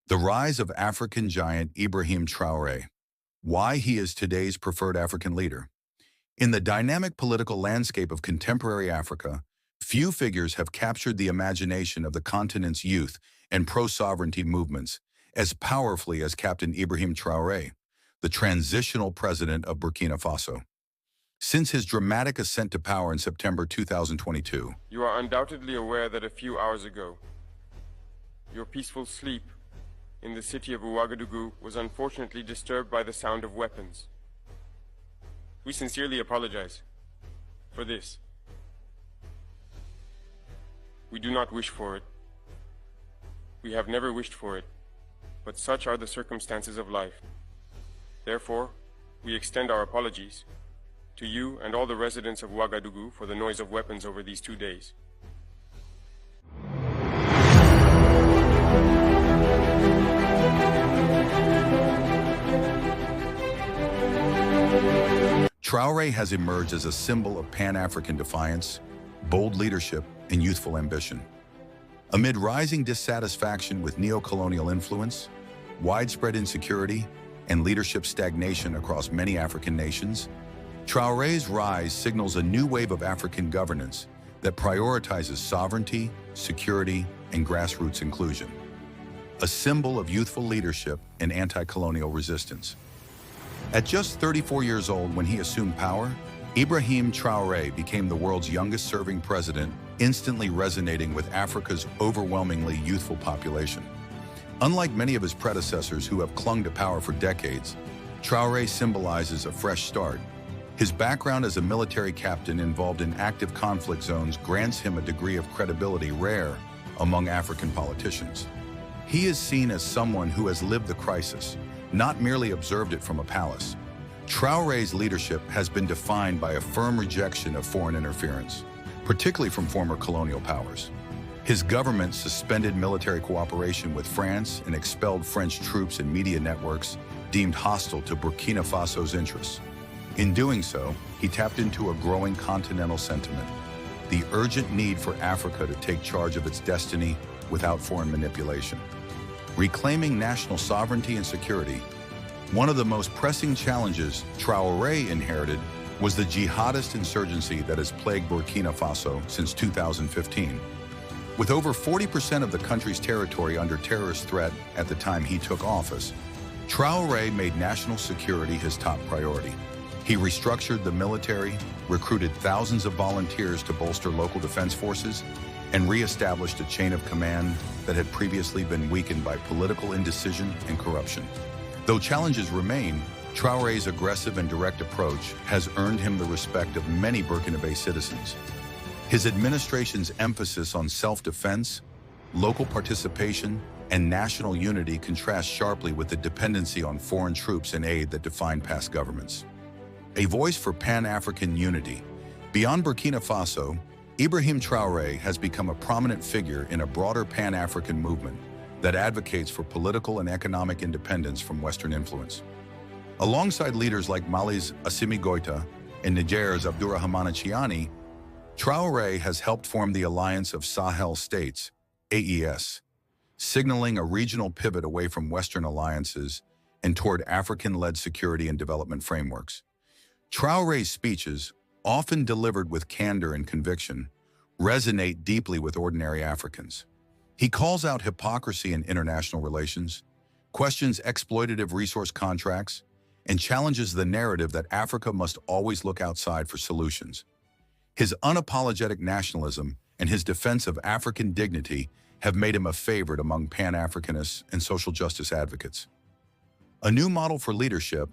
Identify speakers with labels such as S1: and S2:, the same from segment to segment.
S1: The rise of African giant Ibrahim Traore. Why he is today's preferred African leader. In the dynamic political landscape of contemporary Africa, few figures have captured the imagination of the continent's youth and pro-sovereignty movements as powerfully as Captain Ibrahim Traore, the transitional president of Burkina Faso. Since his dramatic ascent to power in September 2022,
S2: You are undoubtedly aware that a few hours ago, your peaceful sleep in the city of Ouagadougou was unfortunately disturbed by the sound of weapons. We sincerely apologize for this. We do not wish for it. We have never wished for it, but such are the circumstances of life. Therefore, we extend our apologies to you and all the residents of Ouagadougou for the noise of weapons over these 2 days.
S1: Traore has emerged as a symbol of Pan-African defiance, bold leadership, and youthful ambition. Amid rising dissatisfaction with neo-colonial influence, widespread insecurity, and leadership stagnation across many African nations, Traore's rise signals a new wave of African governance that prioritizes sovereignty, security, and grassroots inclusion. A symbol of youthful leadership and anti-colonial resistance. At just 34 years old when he assumed power, Ibrahim Traore became the world's youngest-serving president, instantly resonating with Africa's overwhelmingly youthful population. Unlike many of his predecessors who have clung to power for decades, Traore symbolizes a fresh start. His background as a military captain involved in active conflict zones grants him a degree of credibility rare among African politicians. He is seen as someone who has lived the crisis, not merely observed it from a palace. Traore's leadership has been defined by a firm rejection of foreign interference, particularly from former colonial powers. His government suspended military cooperation with France and expelled French troops and media networks deemed hostile to Burkina Faso's interests. In doing so, he tapped into a growing continental sentiment, the urgent need for Africa to take charge of its destiny without foreign manipulation. Reclaiming national sovereignty and security, one of the most pressing challenges Traore inherited was the jihadist insurgency that has plagued Burkina Faso since 2015. With over 40% of the country's territory under terrorist threat at the time he took office, Traore made national security his top priority. He restructured the military, recruited thousands of volunteers to bolster local defense forces, and re-established a chain of command that had previously been weakened by political indecision and corruption. Though challenges remain, Traore's aggressive and direct approach has earned him the respect of many Burkinabe citizens. His administration's emphasis on self-defense, local participation, and national unity contrasts sharply with the dependency on foreign troops and aid that defined past governments. A voice for Pan-African unity. Beyond Burkina Faso, Ibrahim Traore has become a prominent figure in a broader Pan-African movement that advocates for political and economic independence from Western influence. Alongside leaders like Mali's Assimi Goïta and Niger's Abdourahmane Chiani, Traore has helped form the Alliance of Sahel States, AES, signaling a regional pivot away from Western alliances and toward African-led security and development frameworks. Traore's speeches, often delivered with candor and conviction, resonate deeply with ordinary Africans. He calls out hypocrisy in international relations, questions exploitative resource contracts, and challenges the narrative that Africa must always look outside for solutions. His unapologetic nationalism and his defense of African dignity have made him a favorite among Pan-Africanists and social justice advocates. A new model for leadership.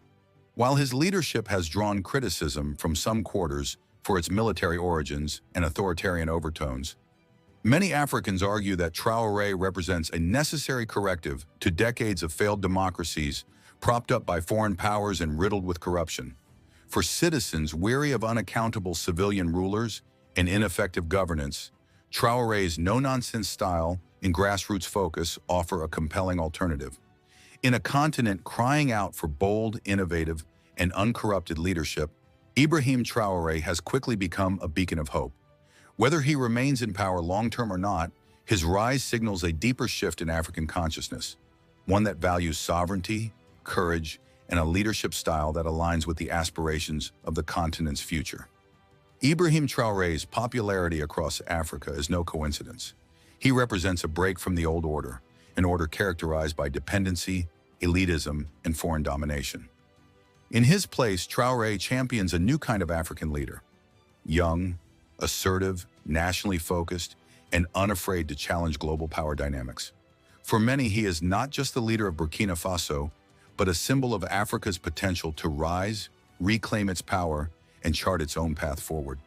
S1: While his leadership has drawn criticism from some quarters for its military origins and authoritarian overtones, many Africans argue that Traore represents a necessary corrective to decades of failed democracies propped up by foreign powers and riddled with corruption. For citizens weary of unaccountable civilian rulers and ineffective governance, Traore's no-nonsense style and grassroots focus offer a compelling alternative. In a continent crying out for bold, innovative, and uncorrupted leadership, Ibrahim Traore has quickly become a beacon of hope. Whether he remains in power long-term or not, his rise signals a deeper shift in African consciousness. one that values sovereignty, courage, and a leadership style that aligns with the aspirations of the continent's future. Ibrahim Traore's popularity across Africa is no coincidence. He represents a break from the old order, an order characterized by dependency, elitism, and foreign domination. In his place, Traore champions a new kind of African leader: young, assertive, nationally focused, and unafraid to challenge global power dynamics. For many, he is not just the leader of Burkina Faso, but a symbol of Africa's potential to rise, reclaim its power, and chart its own path forward.